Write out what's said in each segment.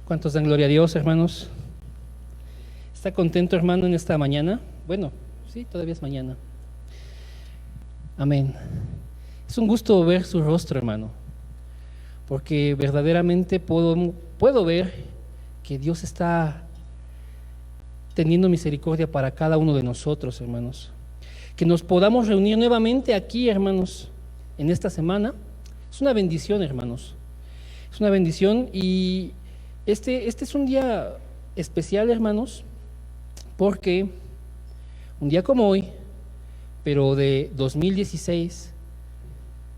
¿Cuántos dan gloria a Dios, hermanos? ¿Está contento, hermano, en esta mañana? Bueno, sí, todavía es mañana. Amén. Es un gusto ver su rostro, hermano, porque verdaderamente puedo ver que Dios está teniendo misericordia para cada uno de nosotros, hermanos. Que nos podamos reunir nuevamente aquí, hermanos, en esta semana. Es una bendición, hermanos. Es una bendición y este es un día especial, hermanos, porque un día como hoy, pero de 2016,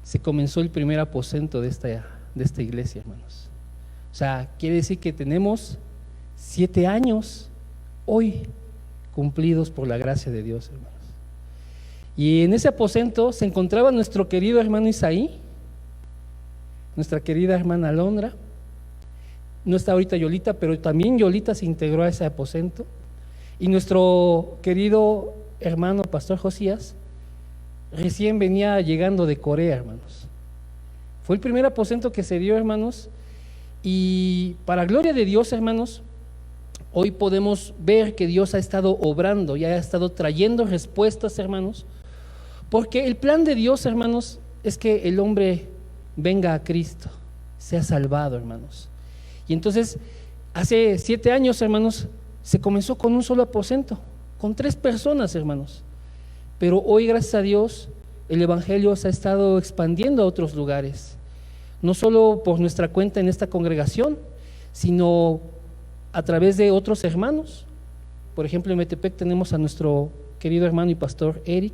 se comenzó el primer aposento de esta iglesia, hermanos. O sea, quiere decir que tenemos 7 años hoy cumplidos por la gracia de Dios, hermanos. Y en ese aposento se encontraba nuestro querido hermano Isaí, nuestra querida hermana Alondra. No está ahorita Yolita, pero también Yolita se integró a ese aposento. Y nuestro querido hermano Pastor Josías recién venía llegando de Corea, hermanos. Fue el primer aposento que se dio, hermanos. Y para gloria de Dios, hermanos, hoy podemos ver que Dios ha estado obrando y ha estado trayendo respuestas, hermanos. Porque el plan de Dios, hermanos, es que el hombre venga a Cristo, sea salvado, hermanos. Y entonces, hace 7 años, hermanos, se comenzó con un solo aposento, con 3 personas, hermanos. Pero hoy, gracias a Dios, el Evangelio se ha estado expandiendo a otros lugares. No solo por nuestra cuenta en esta congregación, sino a través de otros hermanos. Por ejemplo, en Metepec tenemos a nuestro querido hermano y pastor Eric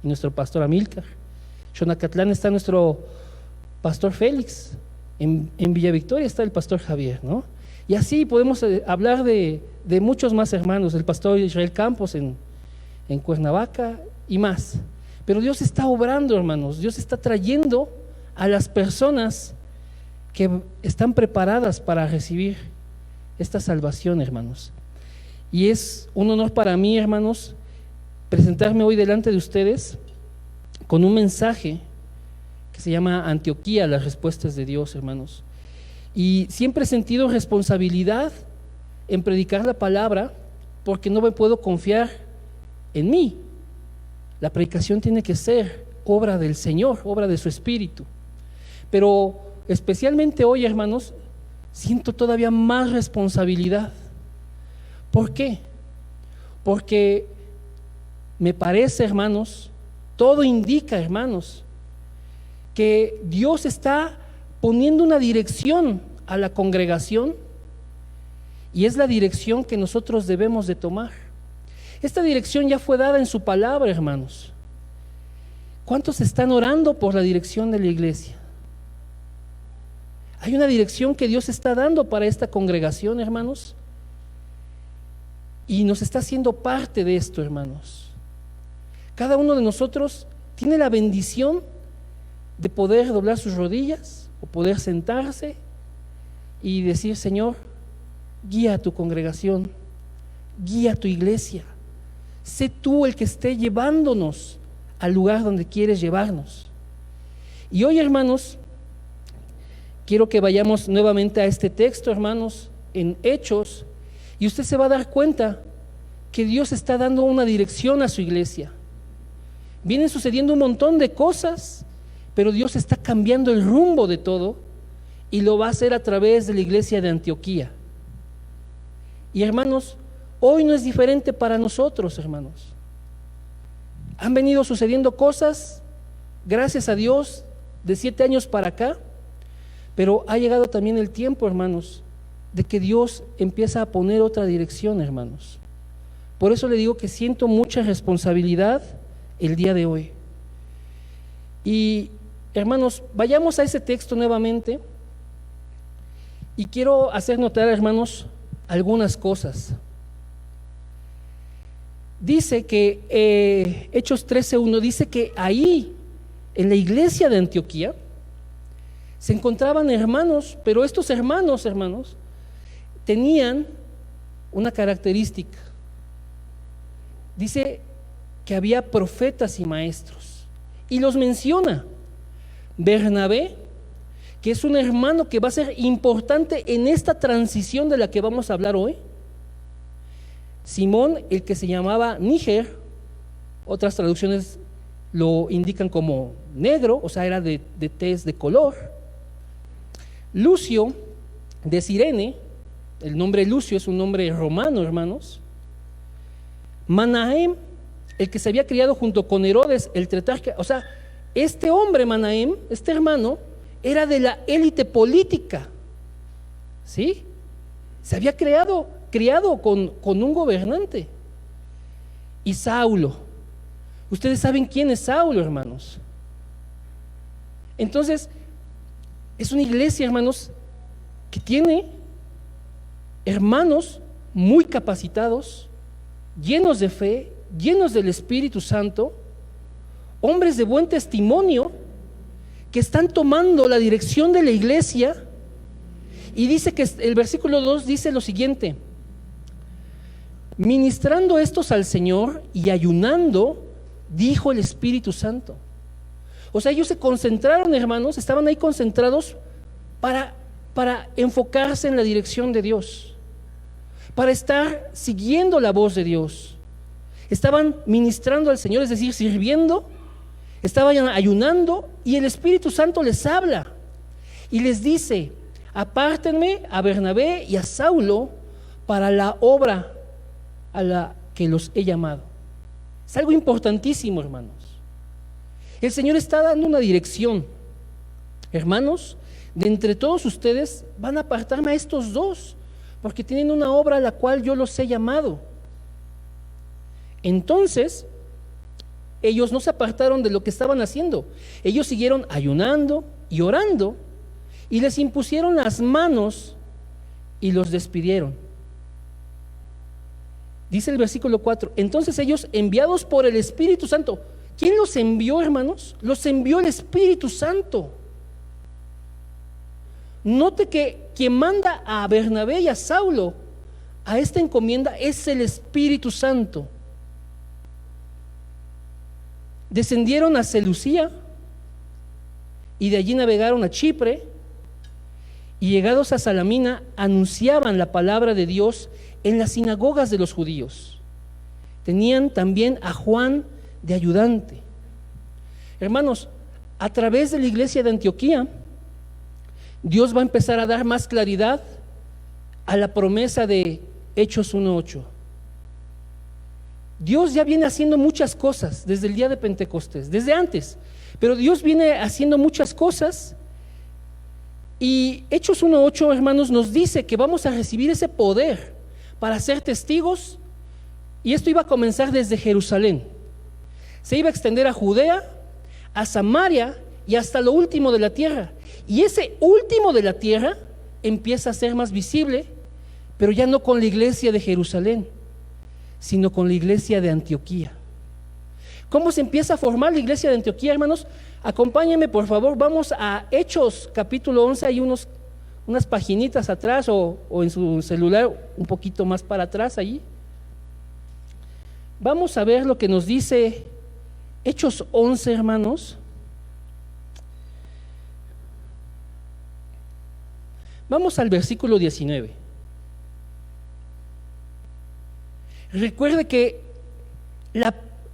y nuestro pastor Amílcar. Xonacatlán está nuestro pastor Félix. En Villa Victoria está el pastor Javier, ¿no? Y así podemos hablar de muchos más hermanos, el pastor Israel Campos en Cuernavaca y más. Pero Dios está obrando, hermanos. Dios está trayendo a las personas que están preparadas para recibir esta salvación, hermanos. Y es un honor para mí, hermanos, presentarme hoy delante de ustedes con un mensaje que se llama Antioquía, las respuestas de Dios, hermanos. Y siempre he sentido responsabilidad en predicar la palabra, porque no me puedo confiar en mí. La predicación tiene que ser obra del Señor, obra de su Espíritu. Pero especialmente hoy, hermanos, siento todavía más responsabilidad. ¿Por qué? Porque me parece, hermanos, todo indica, hermanos, que Dios está poniendo una dirección a la congregación, y es la dirección que nosotros debemos de tomar. Esta dirección ya fue dada en su palabra, hermanos. ¿Cuántos están orando por la dirección de la iglesia? Hay una dirección que Dios está dando para esta congregación, hermanos, y nos está haciendo parte de esto, hermanos. Cada uno de nosotros tiene la bendición de poder doblar sus rodillas o poder sentarse y decir: Señor, guía a tu congregación, guía a tu iglesia, sé tú el que esté llevándonos al lugar donde quieres llevarnos. Y hoy, hermanos, quiero que vayamos nuevamente a este texto, hermanos, en Hechos, y usted se va a dar cuenta que Dios está dando una dirección a su iglesia. Vienen sucediendo un montón de cosas, pero Dios está cambiando el rumbo de todo, y lo va a hacer a través de la iglesia de Antioquía. Y hermanos, hoy no es diferente para nosotros, hermanos. Han venido sucediendo cosas, gracias a Dios, de 7 años para acá, pero ha llegado también el tiempo, hermanos, de que Dios empieza a poner otra dirección, hermanos. Por eso le digo que siento mucha responsabilidad el día de hoy. Y hermanos, vayamos a ese texto nuevamente, y quiero hacer notar, hermanos, algunas cosas. Dice que Hechos 13:1 dice que ahí, en la iglesia de Antioquía, se encontraban hermanos, pero estos hermanos, tenían una característica. Dice que había profetas y maestros, y los menciona. Bernabé, que es un hermano que va a ser importante en esta transición de la que vamos a hablar hoy. Simón, el que se llamaba Níger, otras traducciones lo indican como negro, o sea, era de tez de color. Lucio de Cirene, el nombre Lucio es un nombre romano, hermanos. Manahem, el que se había criado junto con Herodes, el tetrarca, o sea, este hombre Manahem, este hermano, era de la élite política, ¿sí? Se había criado con un gobernante. Y Saulo, ustedes saben quién es Saulo, hermanos. Entonces, es una iglesia, hermanos, que tiene hermanos muy capacitados, llenos de fe, llenos del Espíritu Santo, hombres de buen testimonio, que están tomando la dirección de la iglesia. Y dice que el versículo 2 dice lo siguiente: ministrando estos al Señor y ayunando, dijo el Espíritu Santo. O sea, ellos se concentraron, hermanos, estaban ahí concentrados para enfocarse en la dirección de Dios, para estar siguiendo la voz de Dios. Estaban ministrando al Señor, es decir, sirviendo, estaban ayunando, y el Espíritu Santo les habla y les dice: apártenme a Bernabé y a Saulo para la obra a la que los he llamado. Es algo importantísimo, hermanos. El Señor está dando una dirección. Hermanos, de entre todos ustedes van a apartarme a estos dos, porque tienen una obra a la cual yo los he llamado. Entonces, ellos no se apartaron de lo que estaban haciendo. Ellos siguieron ayunando y orando, y les impusieron las manos y los despidieron. Dice el versículo 4: entonces ellos, enviados por el Espíritu Santo. ¿Quién los envió, hermanos? Los envió el Espíritu Santo. Note que quien manda a Bernabé y a Saulo a esta encomienda es el Espíritu Santo. Descendieron a Seleucia y de allí navegaron a Chipre, y llegados a Salamina anunciaban la palabra de Dios en las sinagogas de los judíos. Tenían también a Juan de ayudante. Hermanos, a través de la iglesia de Antioquía, Dios va a empezar a dar más claridad a la promesa de Hechos 1:8. Dios ya viene haciendo muchas cosas desde el día de Pentecostés, desde antes, pero Dios viene haciendo muchas cosas, y Hechos 1:8, hermanos, nos dice que vamos a recibir ese poder para ser testigos, y esto iba a comenzar desde Jerusalén. Se iba a extender a Judea, a Samaria y hasta lo último de la tierra. Y ese último de la tierra empieza a ser más visible, pero ya no con la iglesia de Jerusalén, sino con la iglesia de Antioquía. ¿Cómo se empieza a formar la iglesia de Antioquía, hermanos? Acompáñenme, por favor, vamos a Hechos capítulo 11, hay unas paginitas atrás, o en su celular un poquito más para atrás allí. Vamos a ver lo que nos dice Hechos 11, hermanos. Vamos al versículo 19. Recuerde que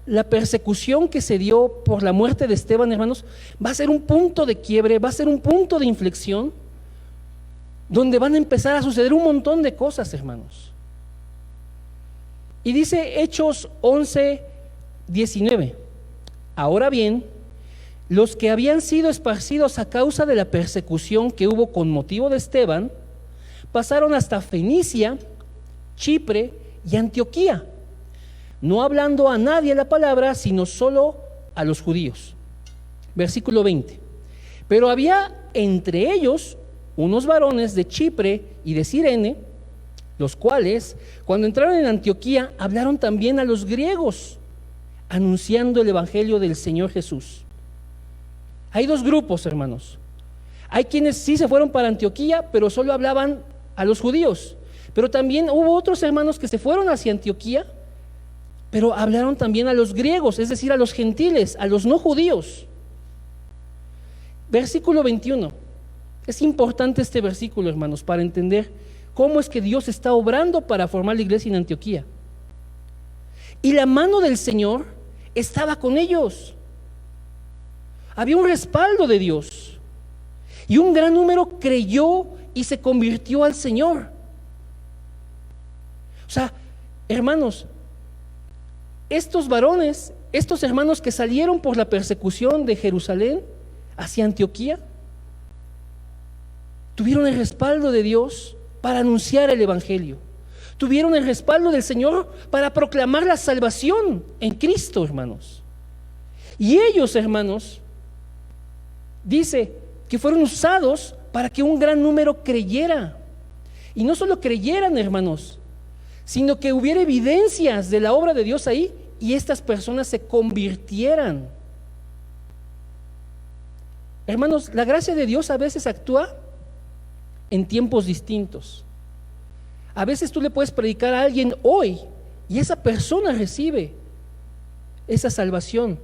la persecución que se dio por la muerte de Esteban, hermanos, va a ser un punto de quiebre, va a ser un punto de inflexión, donde van a empezar a suceder un montón de cosas, hermanos. Y dice Hechos 11, 19: ahora bien, los que habían sido esparcidos a causa de la persecución que hubo con motivo de Esteban, pasaron hasta Fenicia, Chipre y Antioquía, no hablando a nadie la palabra, sino solo a los judíos. Versículo 20: pero había entre ellos unos varones de Chipre y de Cirene, los cuales, cuando entraron en Antioquía, hablaron también a los griegos, anunciando el evangelio del Señor Jesús. Hay dos grupos, hermanos. Hay quienes sí se fueron para Antioquía, pero solo hablaban a los judíos. Pero también hubo otros hermanos que se fueron hacia Antioquía, pero hablaron también a los griegos, es decir, a los gentiles, a los no judíos. Versículo 21: Es importante este versículo, hermanos, para entender cómo es que Dios está obrando para formar la iglesia en Antioquía. Y la mano del Señor estaba con ellos. Había un respaldo de Dios. Y un gran número creyó y se convirtió al Señor. O sea, hermanos, estos varones, estos hermanos que salieron por la persecución de Jerusalén hacia Antioquía, tuvieron el respaldo de Dios para anunciar el Evangelio. Tuvieron el respaldo del Señor para proclamar la salvación en Cristo, hermanos. Y ellos, hermanos, dice que fueron usados para que un gran número creyera. Y no solo creyeran, hermanos, sino que hubiera evidencias de la obra de Dios ahí y estas personas se convirtieran. Hermanos, la gracia de Dios a veces actúa en tiempos distintos. A veces tú le puedes predicar a alguien hoy y esa persona recibe esa salvación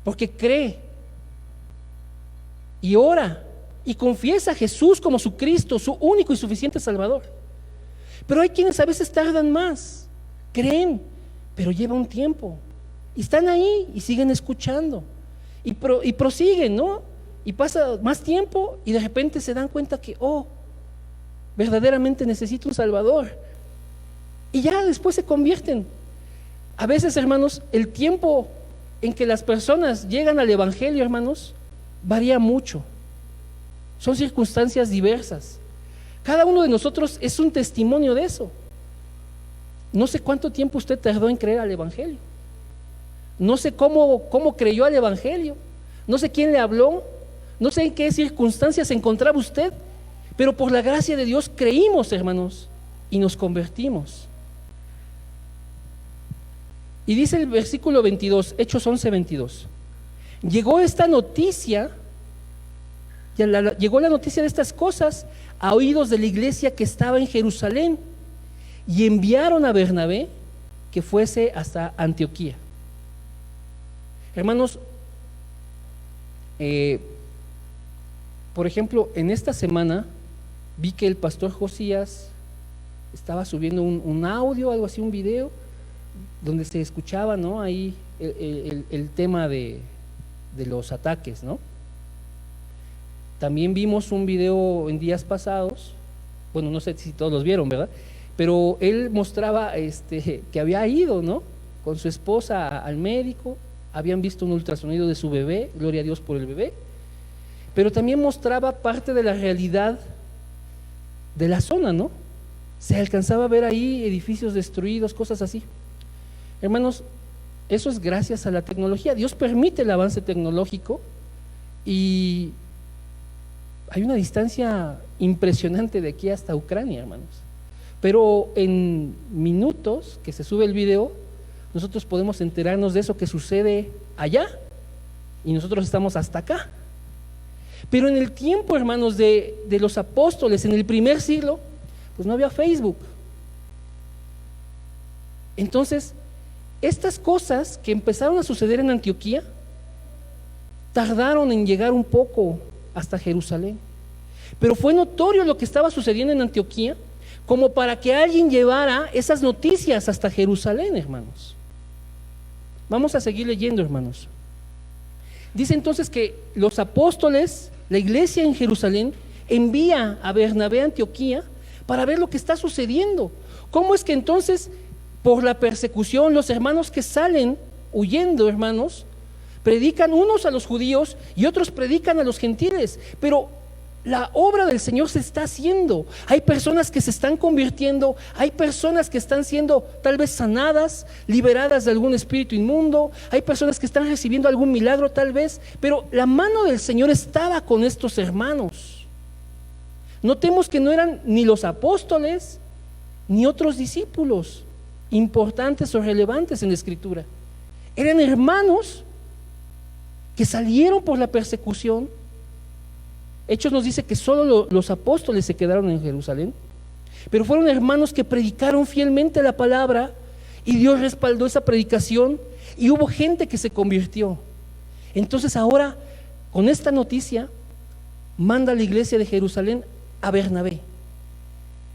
porque cree y ora y confiesa a Jesús como su Cristo, su único y suficiente Salvador. Pero hay quienes a veces tardan más, creen, pero lleva un tiempo y están ahí y siguen escuchando y prosiguen, ¿no? Y pasa más tiempo y de repente se dan cuenta que, verdaderamente necesito un Salvador. Y ya después se convierten. A veces, hermanos, el tiempo en que las personas llegan al Evangelio, hermanos, varía mucho. Son circunstancias diversas. Cada uno de nosotros es un testimonio de eso. No sé cuánto tiempo usted tardó en creer al Evangelio. No sé cómo creyó al Evangelio. No sé quién le habló. No sé en qué circunstancias se encontraba usted. Pero por la gracia de Dios creímos, hermanos, y nos convertimos. Y dice el versículo 22, Hechos 11:22. Llegó esta noticia, llegó la noticia de estas cosas a oídos de la iglesia que estaba en Jerusalén y enviaron a Bernabé que fuese hasta Antioquía. Hermanos, por ejemplo, en esta semana vi que el pastor Josías estaba subiendo un audio, algo así, un video, donde se escuchaba, ¿no? Ahí el tema de los ataques, ¿no? También vimos un video en días pasados, bueno, no sé si todos los vieron, ¿verdad? Pero él mostraba que había ido, ¿no? Con su esposa al médico, habían visto un ultrasonido de su bebé, gloria a Dios por el bebé, pero también mostraba parte de la realidad de la zona, ¿no? Se alcanzaba a ver ahí edificios destruidos, cosas así. Hermanos, eso es gracias a la tecnología. Dios permite el avance tecnológico y hay una distancia impresionante de aquí hasta Ucrania, hermanos. Pero en minutos que se sube el video, nosotros podemos enterarnos de eso que sucede allá y nosotros estamos hasta acá. Pero en el tiempo, hermanos, de los apóstoles, en el primer siglo, pues no había Facebook. Entonces, estas cosas que empezaron a suceder en Antioquía, tardaron en llegar un poco hasta Jerusalén. Pero fue notorio lo que estaba sucediendo en Antioquía, como para que alguien llevara esas noticias hasta Jerusalén, hermanos. Vamos a seguir leyendo, hermanos. Dice entonces que los apóstoles, la iglesia en Jerusalén, envía a Bernabé a Antioquía para ver lo que está sucediendo. ¿Cómo es que entonces, por la persecución, los hermanos que salen huyendo, hermanos, predican unos a los judíos y otros predican a los gentiles? Pero la obra del Señor se está haciendo. Hay personas que se están convirtiendo, hay personas que están siendo tal vez sanadas, liberadas de algún espíritu inmundo, hay personas que están recibiendo algún milagro tal vez, pero la mano del Señor estaba con estos hermanos. Notemos que no eran ni los apóstoles ni otros discípulos importantes o relevantes en la Escritura. Eran hermanos que salieron por la persecución. Hechos nos dice que solo los apóstoles se quedaron en Jerusalén, pero fueron hermanos que predicaron fielmente la palabra y Dios respaldó esa predicación y hubo gente que se convirtió. Entonces ahora, con esta noticia, manda a la iglesia de Jerusalén a Bernabé,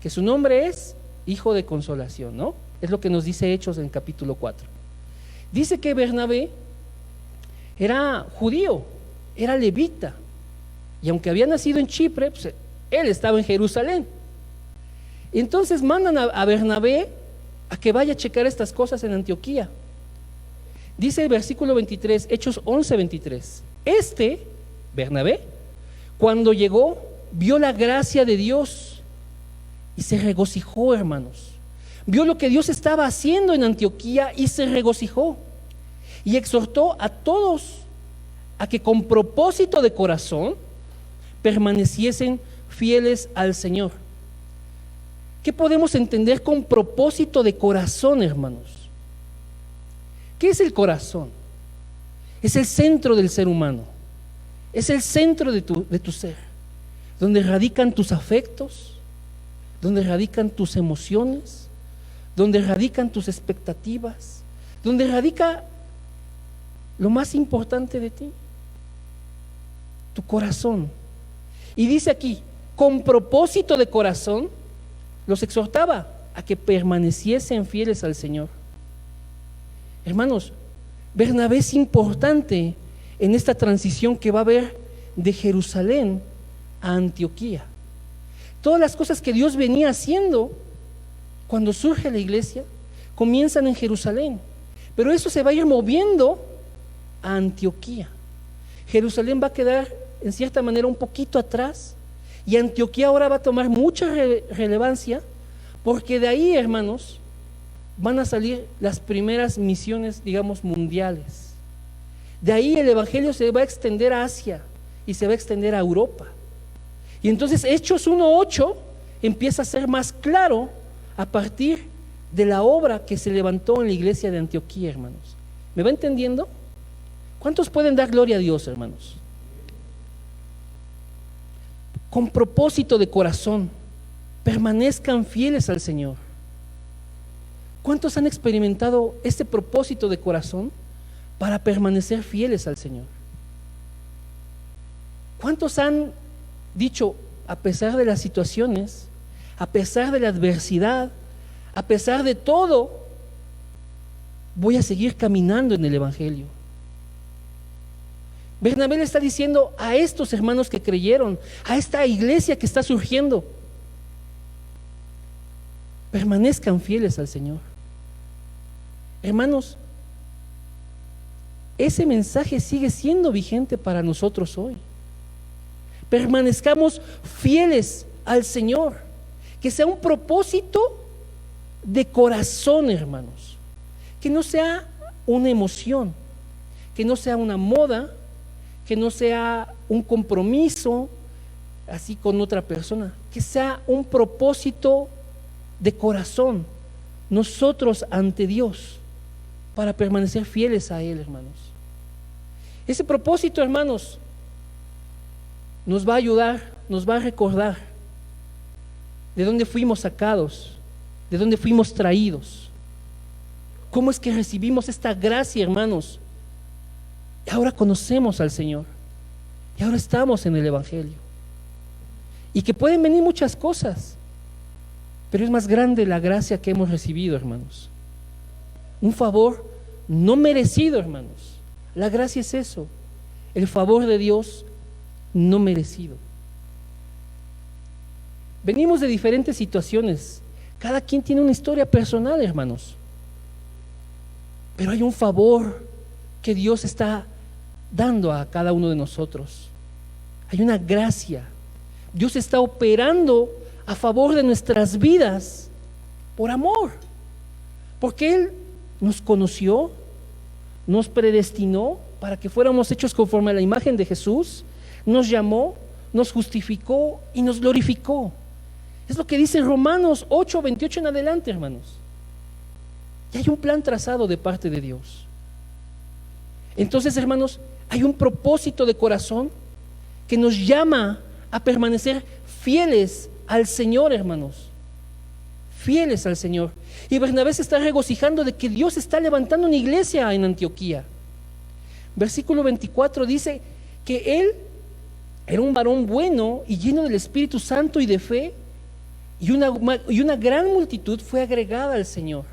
que su nombre es Hijo de Consolación, ¿no? Es lo que nos dice Hechos en capítulo 4. Dice que Bernabé era judío, era levita, y aunque había nacido en Chipre, pues, él estaba en Jerusalén. Entonces mandan a Bernabé a que vaya a checar estas cosas en Antioquía. Dice el versículo 23, Hechos 11:23. Bernabé, cuando llegó, vio la gracia de Dios y se regocijó, hermanos. Vio lo que Dios estaba haciendo en Antioquía y se regocijó. Y exhortó a todos a que con propósito de corazón permaneciesen fieles al Señor. ¿Qué podemos entender con propósito de corazón, hermanos? ¿Qué es el corazón? Es el centro del ser humano. Es el centro de tu ser, donde radican tus afectos, donde radican tus emociones, donde radican tus expectativas, donde radica lo más importante de ti, tu corazón. Y dice aquí, con propósito de corazón, los exhortaba a que permaneciesen fieles al Señor. Hermanos, Bernabé es importante en esta transición que va a haber de Jerusalén a Antioquía. Todas las cosas que Dios venía haciendo cuando surge la iglesia comienzan en Jerusalén, pero eso se va a ir moviendo a Antioquía. Jerusalén va a quedar en cierta manera un poquito atrás, y Antioquía ahora va a tomar mucha relevancia, porque de ahí, hermanos, van a salir las primeras misiones, digamos, mundiales. De ahí el evangelio se va a extender a Asia y se va a extender a Europa. Y entonces Hechos 1:8 empieza a ser más claro a partir de la obra que se levantó en la iglesia de Antioquía, hermanos. ¿Me va entendiendo? ¿Cuántos pueden dar gloria a Dios, hermanos? Con propósito de corazón, permanezcan fieles al Señor. ¿Cuántos han experimentado este propósito de corazón para permanecer fieles al Señor? ¿Cuántos han dicho, a pesar de las situaciones, a pesar de la adversidad, a pesar de todo, voy a seguir caminando en el evangelio? Bernabé le está diciendo a estos hermanos que creyeron, a esta iglesia que está surgiendo, permanezcan fieles al Señor. Hermanos, ese mensaje sigue siendo vigente para nosotros hoy. Permanezcamos fieles al Señor, que sea un propósito de corazón, hermanos, que no sea una emoción, que no sea una moda, que no sea un compromiso así con otra persona, que sea un propósito de corazón, nosotros ante Dios, para permanecer fieles a Él, hermanos. Ese propósito, hermanos, nos va a ayudar, nos va a recordar de dónde fuimos sacados, de dónde fuimos traídos, cómo es que recibimos esta gracia, hermanos. Y ahora conocemos al Señor, y ahora estamos en el evangelio, y que pueden venir muchas cosas, pero es más grande la gracia que hemos recibido, hermanos. Un favor no merecido, hermanos. La gracia es eso, el favor de Dios no merecido. Venimos de diferentes situaciones, cada quien tiene una historia personal, hermanos, pero hay un favor que Dios está dando a cada uno de nosotros. Hay una gracia. Dios está operando a favor de nuestras vidas por amor, porque Él nos conoció, nos predestinó para que fuéramos hechos conforme a la imagen de Jesús, nos llamó, nos justificó y nos glorificó. Es lo que dice Romanos 8:28 en adelante, hermanos. Y hay un plan trazado de parte de Dios. Entonces, hermanos, hay un propósito de corazón que nos llama a permanecer fieles al Señor, hermanos. Fieles al Señor. Y Bernabé se está regocijando de que Dios está levantando una iglesia en Antioquía. Versículo 24 dice que él Era un varón bueno y lleno del Espíritu Santo y de fe, y una gran multitud fue agregada al Señor.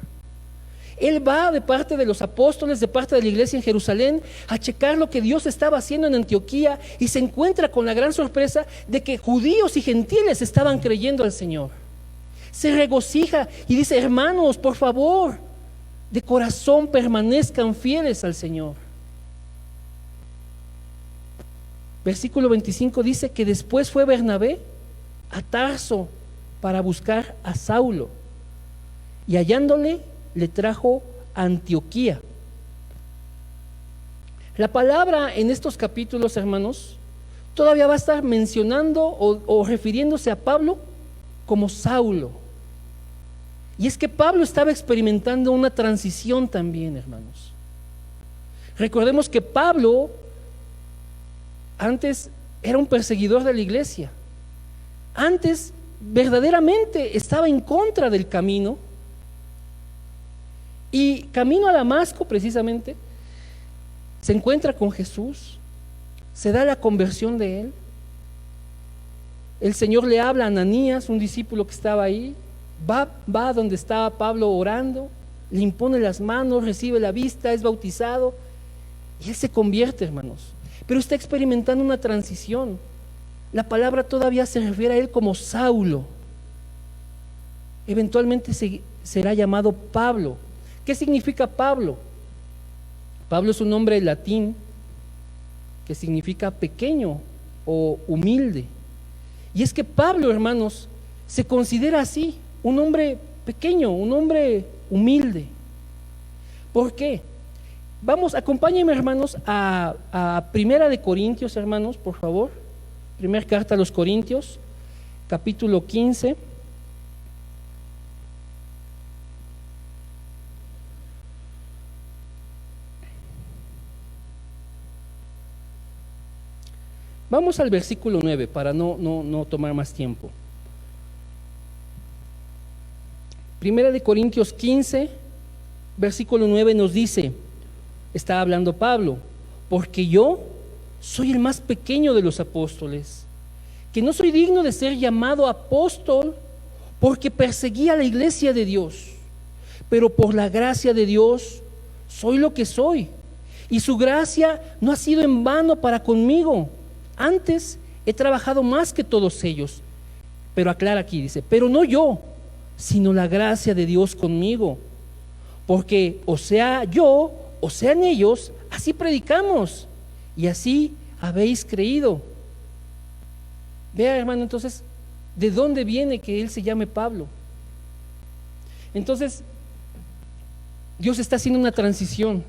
Él va de parte de los apóstoles, de parte de la iglesia en Jerusalén, a checar lo que Dios estaba haciendo en Antioquía, y se encuentra con la gran sorpresa de que judíos y gentiles estaban creyendo al Señor. Se regocija y dice: hermanos, por favor, de corazón permanezcan fieles al Señor. Versículo 25 dice que después fue Bernabé a Tarso para buscar a Saulo, y hallándole le trajo a Antioquía. La palabra en estos capítulos, hermanos, todavía va a estar mencionando o refiriéndose a Pablo como Saulo. Y es que Pablo estaba experimentando una transición también, hermanos. Recordemos que Pablo antes era un perseguidor de la iglesia. Antes verdaderamente estaba en contra del camino. Y camino a Damasco, precisamente, se encuentra con Jesús, se da la conversión de él. El Señor le habla a Ananías, un discípulo que estaba ahí, va donde estaba Pablo orando, le impone las manos, recibe la vista, es bautizado, y él se convierte, hermanos. Pero está experimentando una transición. La palabra todavía se refiere a él como Saulo. Eventualmente será llamado Pablo. ¿Qué significa Pablo? Pablo es un nombre latín que significa pequeño o humilde. Y es que Pablo, hermanos, se considera así, un hombre pequeño, un hombre humilde. ¿Por qué? Vamos, acompáñenme, hermanos, a Primera de Corintios, hermanos, por favor. Primera carta a los Corintios, capítulo 15. Vamos al versículo 9 para no tomar más tiempo. Primera de Corintios 15, versículo 9 nos dice, está hablando Pablo: porque yo soy el más pequeño de los apóstoles, que no soy digno de ser llamado apóstol, porque perseguí a la iglesia de Dios, pero por la gracia de Dios soy lo que soy, y su gracia no ha sido en vano para conmigo. Antes he trabajado más que todos ellos. Pero aclara aquí, dice, pero no yo, sino la gracia de Dios conmigo. Porque o sea yo, o sean ellos, así predicamos, y así habéis creído. Vea, hermano, entonces, ¿de dónde viene que él se llame Pablo? Entonces, Dios está haciendo una transición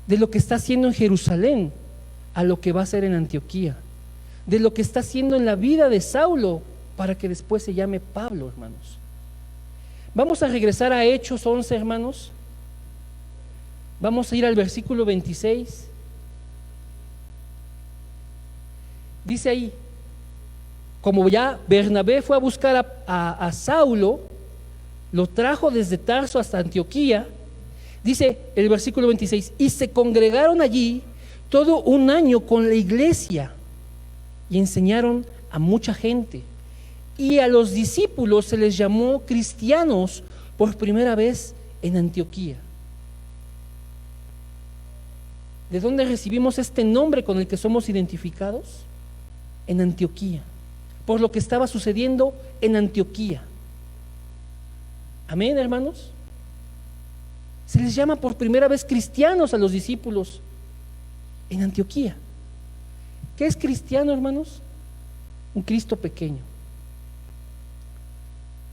de lo que está haciendo en Jerusalén a lo que va a hacer en Antioquía, de lo que está haciendo en la vida de Saulo para que después se llame Pablo, hermanos. Vamos a regresar a Hechos 11, hermanos. Vamos a ir al versículo 26. Dice ahí, como ya Bernabé fue a buscar a Saulo, lo trajo desde Tarso hasta Antioquía. Dice el versículo 26, y se congregaron allí todo un año con la iglesia y enseñaron a mucha gente, y a los discípulos se les llamó cristianos por primera vez en Antioquía. ¿De dónde recibimos este nombre con el que somos identificados? En Antioquía, por lo que estaba sucediendo en Antioquía. Amén, hermanos. Se les llama por primera vez cristianos a los discípulos en Antioquía. ¿Qué es cristiano, hermanos? Un Cristo pequeño.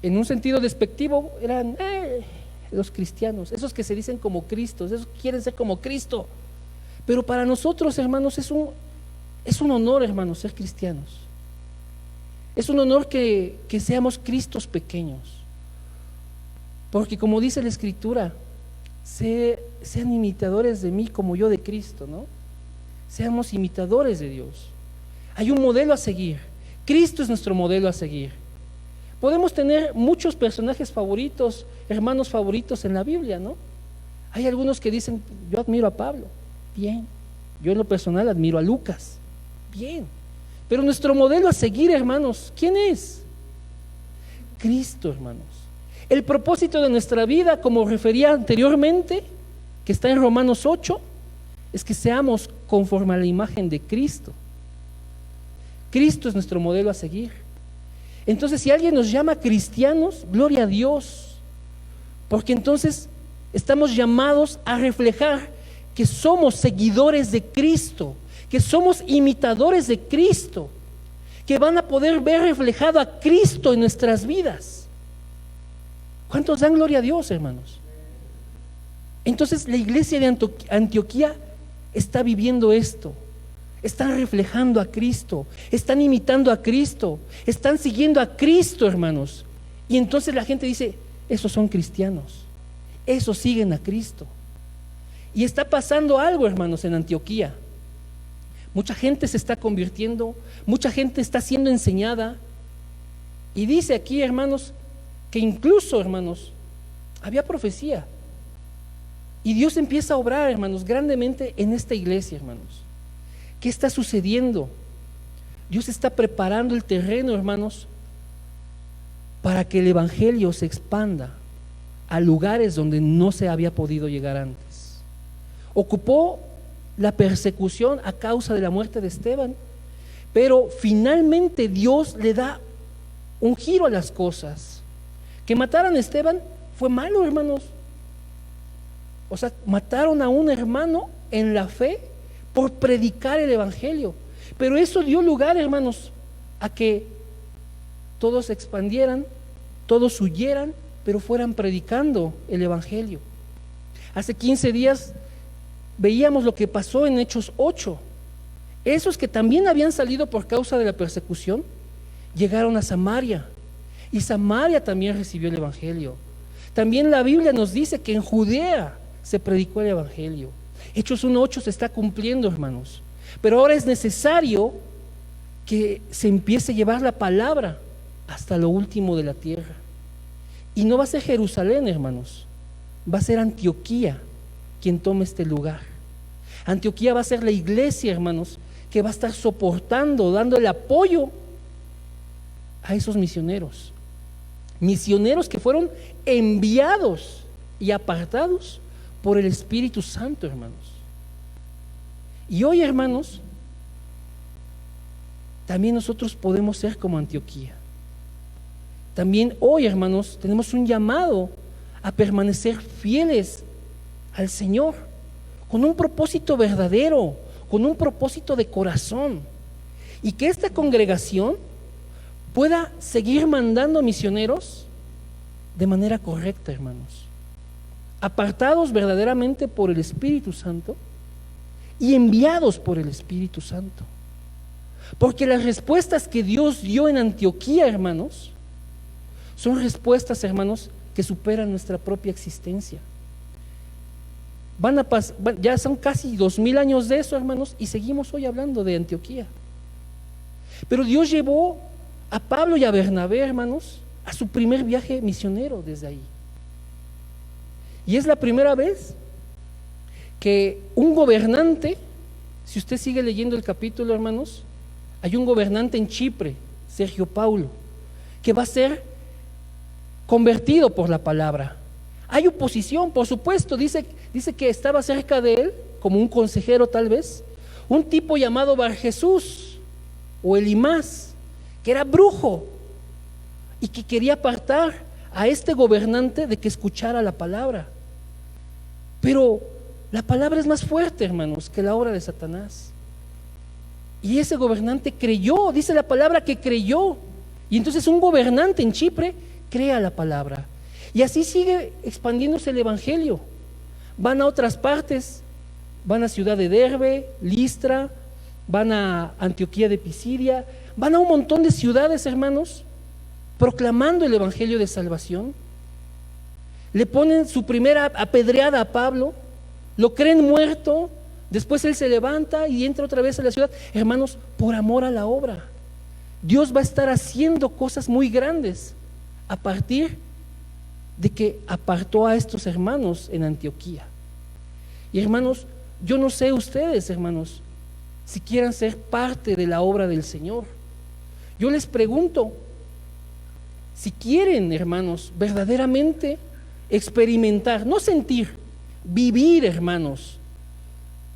En un sentido despectivo eran los cristianos, esos que se dicen como Cristos, esos que quieren ser como Cristo. Pero para nosotros, hermanos, es un honor, hermanos, ser cristianos. Es un honor que seamos Cristos pequeños. Porque como dice la Escritura, sean imitadores de mí como yo de Cristo, ¿no? Seamos imitadores de Dios. Hay un modelo a seguir. Cristo es nuestro modelo a seguir. Podemos tener muchos personajes favoritos, hermanos favoritos en la Biblia, ¿no? Hay algunos que dicen, yo admiro a Pablo. Bien. Yo en lo personal admiro a Lucas. Bien. Pero nuestro modelo a seguir, hermanos, ¿quién es? Cristo, hermanos. El propósito de nuestra vida, como refería anteriormente, que está en Romanos 8, es que seamos conforme a la imagen de Cristo. Cristo es nuestro modelo a seguir. Entonces, si alguien nos llama cristianos, gloria a Dios, porque entonces estamos llamados a reflejar que somos seguidores de Cristo, que somos imitadores de Cristo, que van a poder ver reflejado a Cristo en nuestras vidas. ¿Cuántos dan gloria a Dios, hermanos? Entonces la iglesia de Antioquía está viviendo esto. Están reflejando a Cristo, están imitando a Cristo, están siguiendo a Cristo, hermanos. Y entonces la gente dice, esos son cristianos, esos siguen a Cristo. Y está pasando algo, hermanos, en Antioquía. Mucha gente se está convirtiendo, mucha gente está siendo enseñada. Y dice aquí, hermanos, que incluso, hermanos, había profecía. Y Dios empieza a obrar, hermanos, grandemente en esta iglesia, hermanos. ¿Qué está sucediendo? Dios está preparando el terreno, hermanos, para que el evangelio se expanda a lugares donde no se había podido llegar antes. Ocupó la persecución a causa de la muerte de Esteban, pero finalmente Dios le da un giro a las cosas. Que mataran a Esteban fue malo, hermanos. O sea, mataron a un hermano en la fe por predicar el evangelio. Pero eso dio lugar, hermanos, a que todos se expandieran, todos huyeran, pero fueran predicando el evangelio. Hace 15 días veíamos lo que pasó en Hechos 8. Esos que también habían salido por causa de la persecución, llegaron a Samaria. Y Samaria también recibió el evangelio. También la Biblia nos dice que en Judea se predicó el evangelio. Hechos 1:8 se está cumpliendo, hermanos. Pero ahora es necesario que se empiece a llevar la palabra hasta lo último de la tierra. Y no va a ser Jerusalén, hermanos. Va a ser Antioquía quien tome este lugar. Antioquía va a ser la iglesia, hermanos, que va a estar soportando, dando el apoyo a esos misioneros. Misioneros que fueron enviados y apartados por el Espíritu Santo, hermanos. Y hoy, hermanos, también nosotros podemos ser como Antioquía. También hoy, hermanos, tenemos un llamado a permanecer fieles al Señor, con un propósito verdadero, con un propósito de corazón, y que esta congregación pueda seguir mandando misioneros de manera correcta, hermanos, apartados verdaderamente por el Espíritu Santo y enviados por el Espíritu Santo. Porque las respuestas que Dios dio en Antioquía, hermanos, son respuestas, hermanos, que superan nuestra propia existencia. Ya son casi 2000 años de eso, hermanos, y seguimos hoy hablando de Antioquía. Pero Dios llevó a Pablo y a Bernabé, hermanos, a su primer viaje misionero desde ahí. Y es la primera vez que un gobernante, si usted sigue leyendo el capítulo, hermanos, hay un gobernante en Chipre, Sergio Paulo, que va a ser convertido por la palabra. Hay oposición, por supuesto. Dice que estaba cerca de él, como un consejero tal vez, un tipo llamado Bar Jesús o Elimás, que era brujo y que quería apartar a este gobernante de que escuchara la palabra. Pero la palabra es más fuerte, hermanos, que la obra de Satanás. Y ese gobernante creyó, dice la palabra que creyó. Y entonces un gobernante en Chipre crea la palabra. Y así sigue expandiéndose el evangelio. Van a otras partes, van a Ciudad de Derbe, Listra, van a Antioquía de Pisidia, van a un montón de ciudades, hermanos, proclamando el evangelio de salvación. Le ponen su primera apedreada a Pablo, lo creen muerto, después él se levanta y entra otra vez a la ciudad. Hermanos, por amor a la obra, Dios va a estar haciendo cosas muy grandes a partir de que apartó a estos hermanos en Antioquía. Y hermanos, yo no sé ustedes, hermanos, si quieran ser parte de la obra del Señor. Yo les pregunto, si quieren, hermanos, verdaderamente experimentar, no sentir, vivir, hermanos,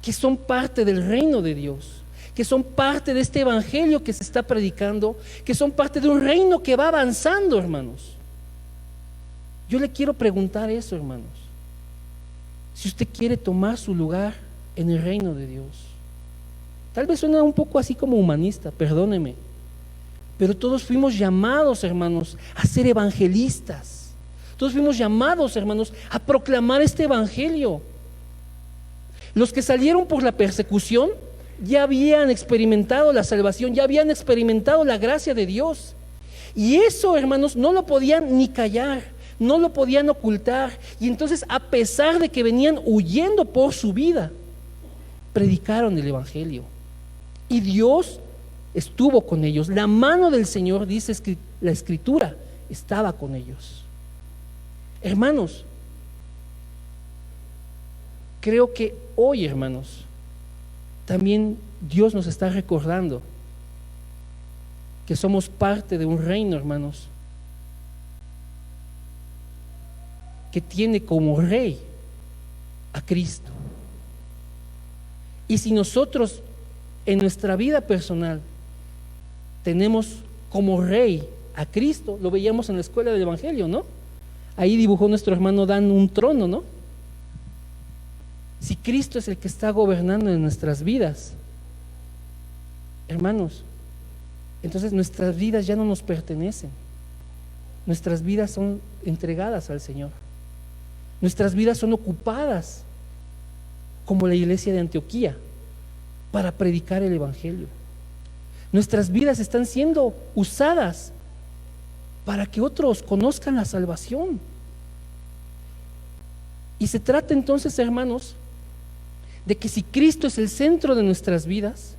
que son parte del reino de Dios, que son parte de este evangelio que se está predicando, que son parte de un reino que va avanzando, hermanos. Yo le quiero preguntar eso, hermanos. Si usted quiere tomar su lugar en el reino de Dios. Tal vez suena un poco así como humanista, perdóneme, pero todos fuimos llamados, hermanos, a ser evangelistas. Todos fuimos llamados, hermanos, a proclamar este evangelio. Los que salieron por la persecución ya habían experimentado la salvación, ya habían experimentado la gracia de Dios. Y eso, hermanos, no lo podían ni callar, no lo podían ocultar. Y entonces, a pesar de que venían huyendo por su vida, predicaron el evangelio. Y Dios estuvo con ellos. La mano del Señor, dice la Escritura, estaba con ellos. Hermanos, creo que hoy, hermanos, también Dios nos está recordando que somos parte de un reino, hermanos, que tiene como rey a Cristo. Y si nosotros en nuestra vida personal tenemos como rey a Cristo, lo veíamos en la escuela del evangelio, ¿no? Ahí dibujó nuestro hermano Dan un trono, ¿no? Si Cristo es el que está gobernando en nuestras vidas, hermanos, entonces nuestras vidas ya no nos pertenecen. Nuestras vidas son entregadas al Señor. Nuestras vidas son ocupadas, como la iglesia de Antioquía, para predicar el evangelio. Nuestras vidas están siendo usadas para que otros conozcan la salvación. Y se trata entonces, hermanos, de que si Cristo es el centro de nuestras vidas,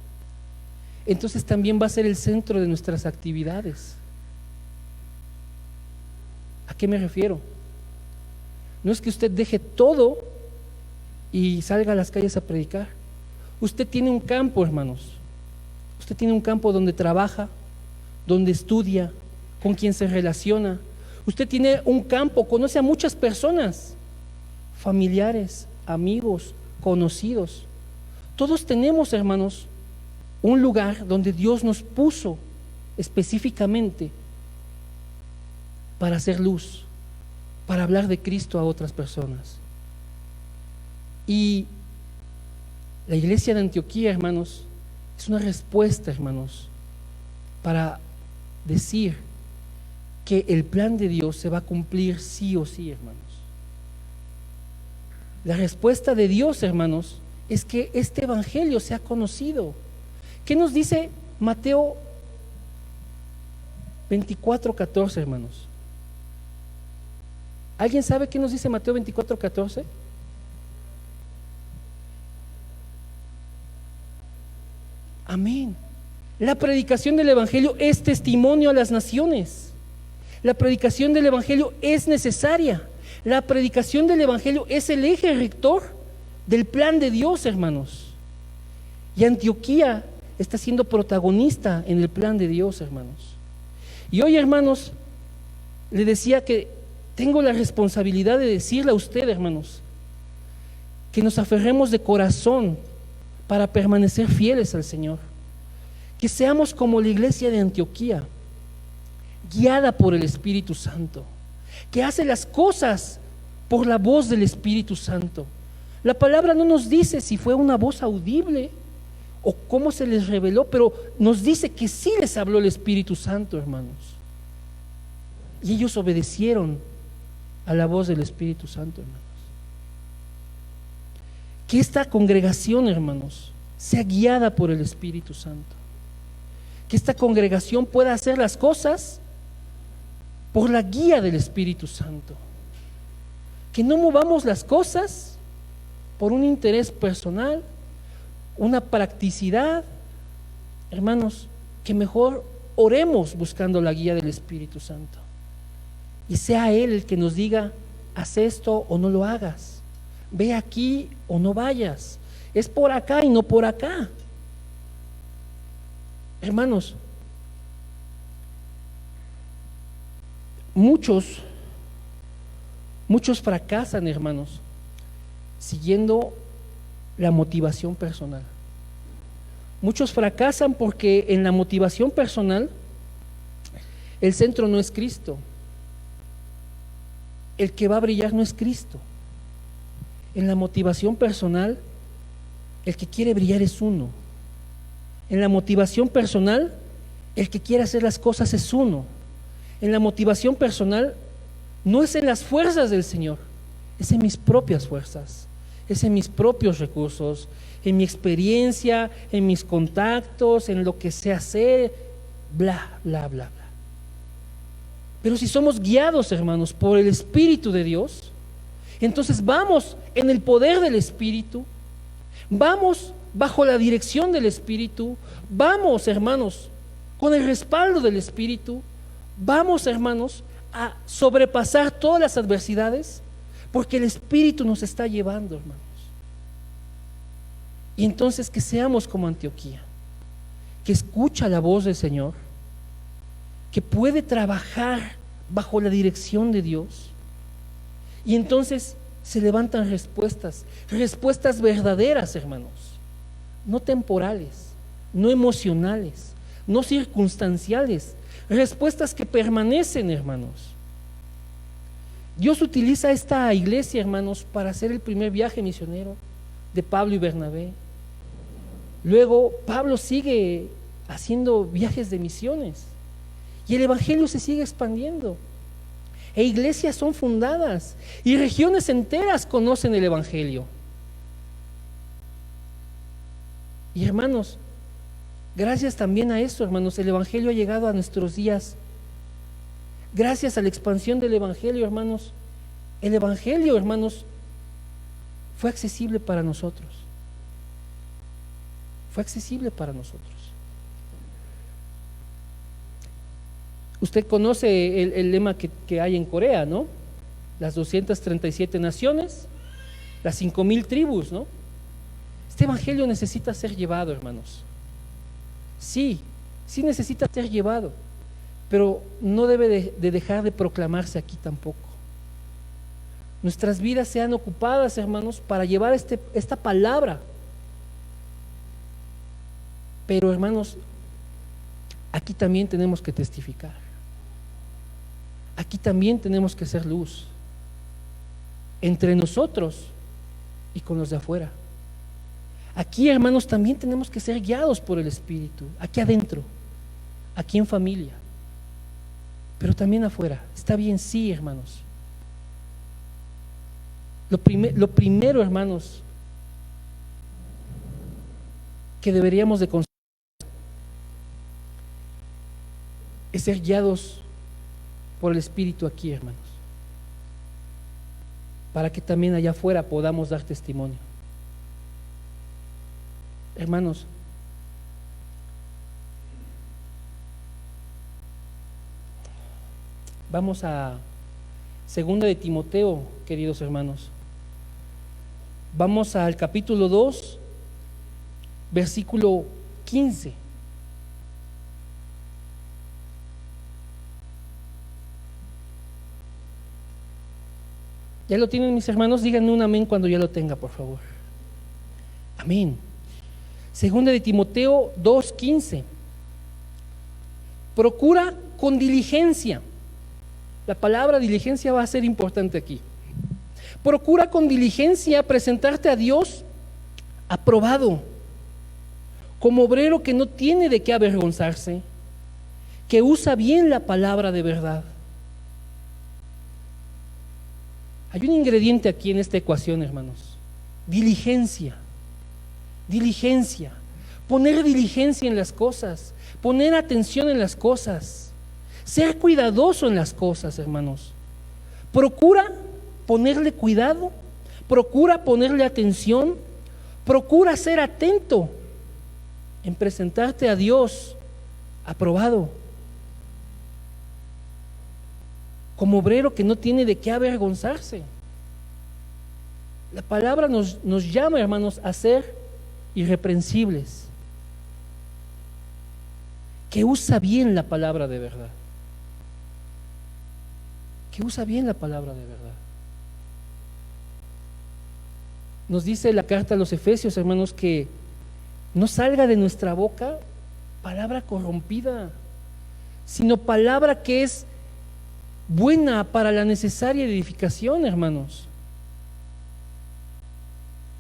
entonces también va a ser el centro de nuestras actividades. ¿A qué me refiero? No es que usted deje todo y salga a las calles a predicar. Usted tiene un campo, hermanos. Usted tiene un campo donde trabaja, donde estudia, con quien se relaciona. Usted tiene un campo, conoce a muchas personas, familiares, amigos, conocidos. Todos tenemos, hermanos, un lugar donde Dios nos puso específicamente para hacer luz, para hablar de Cristo a otras personas. Y la iglesia de Antioquía, hermanos, es una respuesta, hermanos, para decir que el plan de Dios se va a cumplir sí o sí, hermanos. La respuesta de Dios, hermanos, es que este evangelio sea conocido. ¿Qué nos dice Mateo 24:14, hermanos? ¿Alguien sabe qué nos dice Mateo 24:14? Amén. La predicación del evangelio es testimonio a las naciones. La predicación del evangelio es necesaria. La predicación del evangelio es el eje rector del plan de Dios, hermanos. Y Antioquía está siendo protagonista en el plan de Dios, hermanos. Y hoy, hermanos, le decía que tengo la responsabilidad de decirle a usted, hermanos, que nos aferremos de corazón para permanecer fieles al Señor. Que seamos como la iglesia de Antioquía, guiada por el Espíritu Santo, que hace las cosas por la voz del Espíritu Santo. La palabra no nos dice si fue una voz audible o cómo se les reveló, pero nos dice que sí les habló el Espíritu Santo, hermanos. Y ellos obedecieron a la voz del Espíritu Santo, hermanos. Que esta congregación, hermanos, sea guiada por el Espíritu Santo. Que esta congregación pueda hacer las cosas por la guía del Espíritu Santo. Que no movamos las cosas por un interés personal, una practicidad. Hermanos, que mejor oremos buscando la guía del Espíritu Santo. Y sea Él el que nos diga, haz esto o no lo hagas, ve aquí o no vayas, es por acá y no por acá. Hermanos, muchos fracasan, hermanos, siguiendo la motivación personal. Muchos fracasan porque en la motivación personal el centro no es Cristo. El que va a brillar no es Cristo. En la motivación personal, el que quiere brillar es uno. En la motivación personal, el que quiere hacer las cosas es uno. En la motivación personal, no es en las fuerzas del Señor, es en mis propias fuerzas, es en mis propios recursos, en mi experiencia, en mis contactos, en lo que sé hacer, bla, bla, bla, bla. Pero si somos guiados, hermanos, por el Espíritu de Dios, entonces vamos en el poder del Espíritu, vamos bajo la dirección del Espíritu, vamos, hermanos, con el respaldo del Espíritu, vamos, hermanos, a sobrepasar todas las adversidades, porque el Espíritu nos está llevando, hermanos. Y entonces que seamos como Antioquía, que escucha la voz del Señor, que puede trabajar bajo la dirección de Dios, y entonces se levantan respuestas verdaderas, hermanos, no temporales, no emocionales, no circunstanciales, respuestas que permanecen, hermanos. Dios utiliza esta iglesia, hermanos, para hacer el primer viaje misionero de Pablo y Bernabé. Luego Pablo sigue haciendo viajes de misiones y el evangelio se sigue expandiendo, e iglesias son fundadas y regiones enteras conocen el evangelio. Y hermanos, gracias también a eso, hermanos, el evangelio ha llegado a nuestros días. Gracias a la expansión del evangelio, hermanos, el evangelio, hermanos, fue accesible para nosotros. Fue accesible para nosotros. Usted conoce el lema que hay en Corea, ¿no? Las 237 naciones, las 5,000 tribus, ¿no? Este evangelio necesita ser llevado, hermanos. Sí necesita ser llevado, pero no debe de dejar de proclamarse aquí tampoco. Nuestras vidas sean ocupadas, hermanos, para llevar esta palabra. Pero, hermanos, aquí también tenemos que testificar. Aquí también tenemos que ser luz entre nosotros y con los de afuera. Aquí, hermanos, también tenemos que ser guiados por el Espíritu, aquí adentro, aquí en familia, pero también afuera. Está bien, sí, hermanos. Lo primero, hermanos, que deberíamos de considerar es ser guiados por el Espíritu aquí, hermanos, para que también allá afuera podamos dar testimonio. Hermanos, vamos a 2 de Timoteo, queridos hermanos. Vamos al capítulo 2, versículo 15. ¿Ya lo tienen, mis hermanos? Díganme un amén cuando ya lo tenga, por favor. Amén. 2 de Timoteo 2:15. Procura con diligencia. La palabra diligencia va a ser importante aquí. Procura con diligencia presentarte a Dios aprobado, como obrero que no tiene de qué avergonzarse, que usa bien la palabra de verdad. Hay un ingrediente aquí en esta ecuación, hermanos: diligencia. Diligencia, poner diligencia en las cosas, poner atención en las cosas, ser cuidadoso en las cosas, hermanos. Procura ponerle cuidado, procura ponerle atención, procura ser atento en presentarte a Dios aprobado, como obrero que no tiene de qué avergonzarse. La palabra nos llama, hermanos, a ser irreprensibles. que usa bien la palabra de verdad. Que usa bien la palabra de verdad. Nos dice la carta a los Efesios, hermanos, que no salga de nuestra boca palabra corrompida, sino palabra que es buena para la necesaria edificación, hermanos.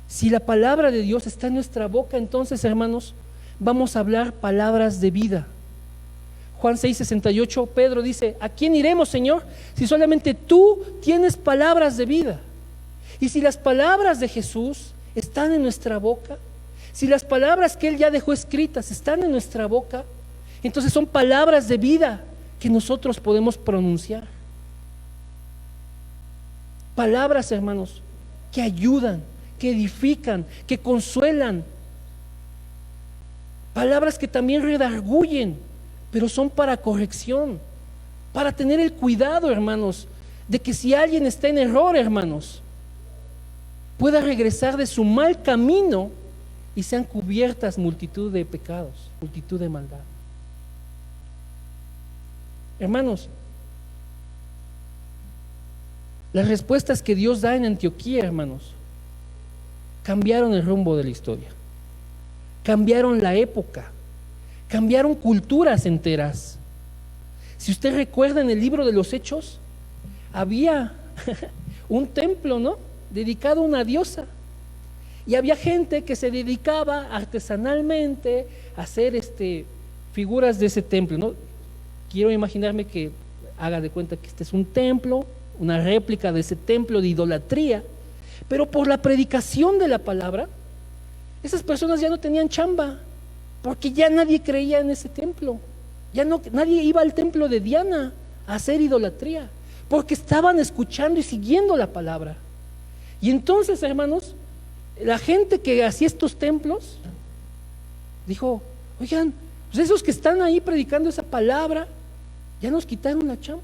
Si la palabra de Dios está en nuestra boca, entonces, hermanos, vamos a hablar palabras de vida. Juan 6:68, Pedro dice: ¿a quién iremos, Señor, si solamente tú tienes palabras de vida? Y si las palabras de Jesús están en nuestra boca, si las palabras que Él ya dejó escritas están en nuestra boca, entonces son palabras de vida que nosotros podemos pronunciar. Palabras, hermanos, que ayudan, que edifican, que consuelan. Palabras que también redarguyen, pero son para corrección, para tener el cuidado, hermanos, de que si alguien está en error, hermanos, pueda regresar de su mal camino y sean cubiertas multitud de pecados, multitud de maldad. Hermanos, las respuestas que Dios da en Antioquía, hermanos, cambiaron el rumbo de la historia, cambiaron la época, cambiaron culturas enteras. Si usted recuerda, en el libro de los Hechos había un templo, ¿no?, dedicado a una diosa, y había gente que se dedicaba artesanalmente a hacer figuras de ese templo, ¿no? Quiero imaginarme que haga de cuenta que este es un templo, una réplica de ese templo de idolatría, pero por la predicación de la palabra, esas personas ya no tenían chamba, porque ya nadie creía en ese templo, nadie iba al templo de Diana a hacer idolatría, porque estaban escuchando y siguiendo la palabra. Y entonces, hermanos, la gente que hacía estos templos dijo: oigan, pues esos que están ahí predicando esa palabra ya nos quitaron la chamba.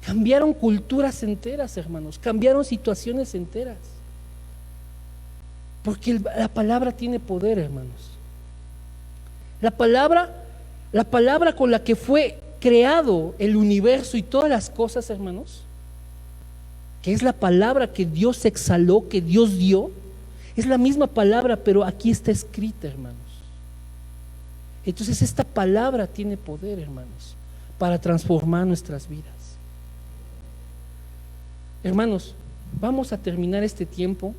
Cambiaron culturas enteras, hermanos, cambiaron situaciones enteras, porque la palabra tiene poder, hermanos. La palabra con la que fue creado el universo y todas las cosas, hermanos, que es la palabra que Dios exhaló, que Dios dio, es la misma palabra, pero aquí está escrita, hermanos. Entonces esta palabra tiene poder, hermanos, para transformar nuestras vidas. Hermanos, vamos a terminar este tiempo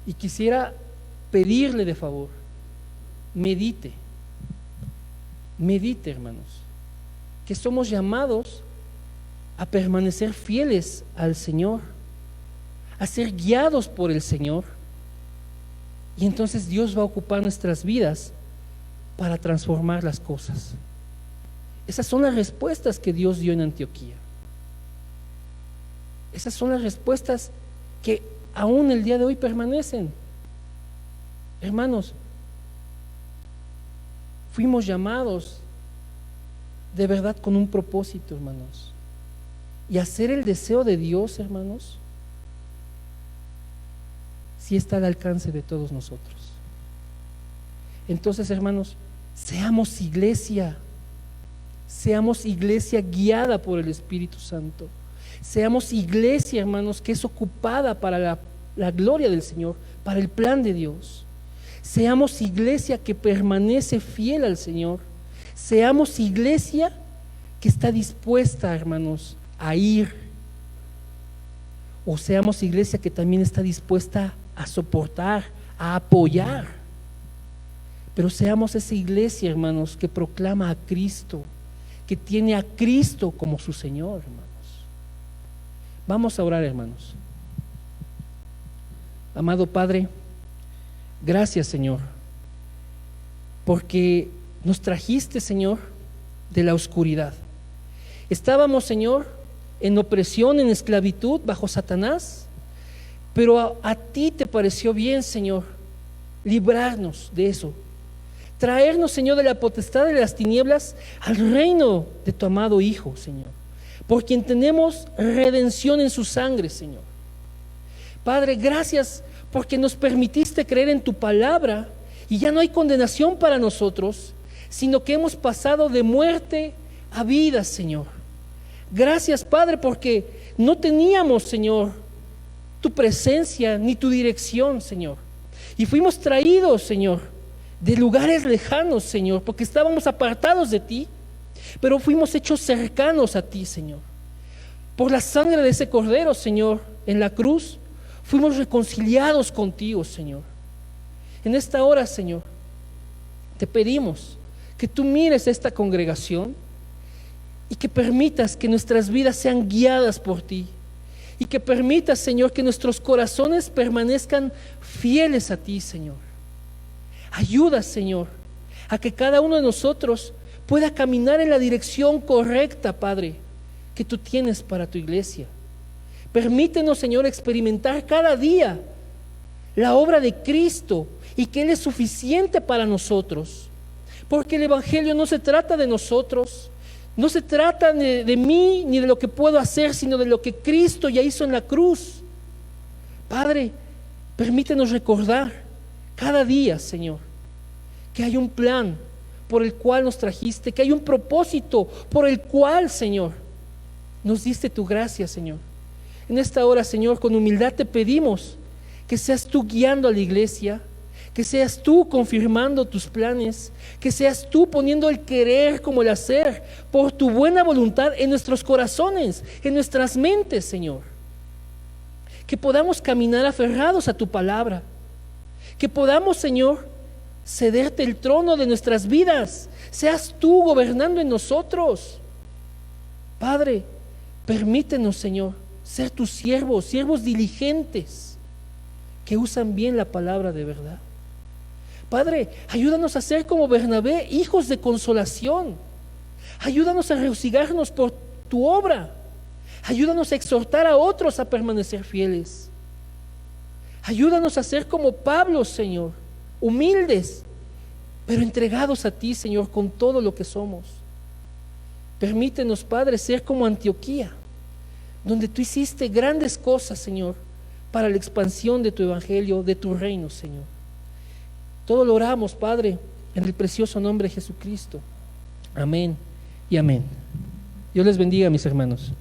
y quisiera pedirle de favor, medite, hermanos, que somos llamados a permanecer fieles al Señor, a ser guiados por el Señor, y entonces Dios va a ocupar nuestras vidas para transformar las cosas. Esas son las respuestas que Dios dio en Antioquía. Esas son las respuestas que aún el día de hoy permanecen. Hermanos, fuimos llamados de verdad con un propósito, hermanos, y hacer el deseo de Dios, hermanos, sí está al alcance de todos nosotros. Entonces, hermanos, seamos iglesia guiada por el Espíritu Santo. Seamos iglesia, hermanos, que es ocupada para la gloria del Señor, para el plan de Dios. Seamos iglesia que permanece fiel al Señor. Seamos iglesia que está dispuesta, hermanos, a ir. O seamos iglesia que también está dispuesta a soportar, a apoyar. Pero seamos esa iglesia, hermanos, que proclama a Cristo, que tiene a Cristo como su Señor, hermanos. Vamos a orar, hermanos. Amado Padre, gracias, Señor, porque nos trajiste, Señor, de la oscuridad. Estábamos, Señor, en opresión, en esclavitud, bajo Satanás, pero a ti te pareció bien, Señor, librarnos de eso, traernos, Señor, de la potestad de las tinieblas al reino de tu amado Hijo, Señor, por quien tenemos redención en su sangre, Señor. Padre, gracias porque nos permitiste creer en tu palabra y ya no hay condenación para nosotros, sino que hemos pasado de muerte a vida, Señor. Gracias, Padre, porque no teníamos, Señor, tu presencia ni tu dirección, Señor. Y fuimos traídos, Señor, de lugares lejanos, Señor, porque estábamos apartados de ti, pero fuimos hechos cercanos a ti, Señor. Por la sangre de ese Cordero, Señor, en la cruz, fuimos reconciliados contigo, Señor. En esta hora, Señor, te pedimos que tú mires esta congregación y que permitas que nuestras vidas sean guiadas por ti. Y que permitas, Señor, que nuestros corazones permanezcan fieles a ti, Señor. Ayuda, Señor, a que cada uno de nosotros pueda caminar en la dirección correcta, Padre, que tú tienes para tu iglesia. Permítenos, Señor, experimentar cada día la obra de Cristo y que Él es suficiente para nosotros. Porque el Evangelio no se trata de nosotros, no se trata de mí ni de lo que puedo hacer, sino de lo que Cristo ya hizo en la cruz. Padre, permítenos recordar cada día, Señor, que hay un plan por el cual nos trajiste, que hay un propósito por el cual, Señor, nos diste tu gracia, Señor. En esta hora, Señor, con humildad te pedimos que seas tú guiando a la iglesia, que seas tú confirmando tus planes, que seas tú poniendo el querer como el hacer por tu buena voluntad en nuestros corazones, en nuestras mentes, Señor. Que podamos caminar aferrados a tu palabra, que podamos, Señor, cederte el trono de nuestras vidas, seas tú gobernando en nosotros. Padre, permítenos, Señor, ser tus siervos, siervos diligentes, que usan bien la palabra de verdad. Padre, ayúdanos a ser como Bernabé, hijos de consolación. Ayúdanos a regocijarnos por tu obra. Ayúdanos a exhortar a otros a permanecer fieles. Ayúdanos a ser como Pablo, Señor, humildes, pero entregados a ti, Señor, con todo lo que somos. Permítenos, Padre, ser como Antioquía, donde tú hiciste grandes cosas, Señor, para la expansión de tu evangelio, de tu reino, Señor. Todo lo oramos, Padre, en el precioso nombre de Jesucristo. Amén y amén. Dios les bendiga, mis hermanos.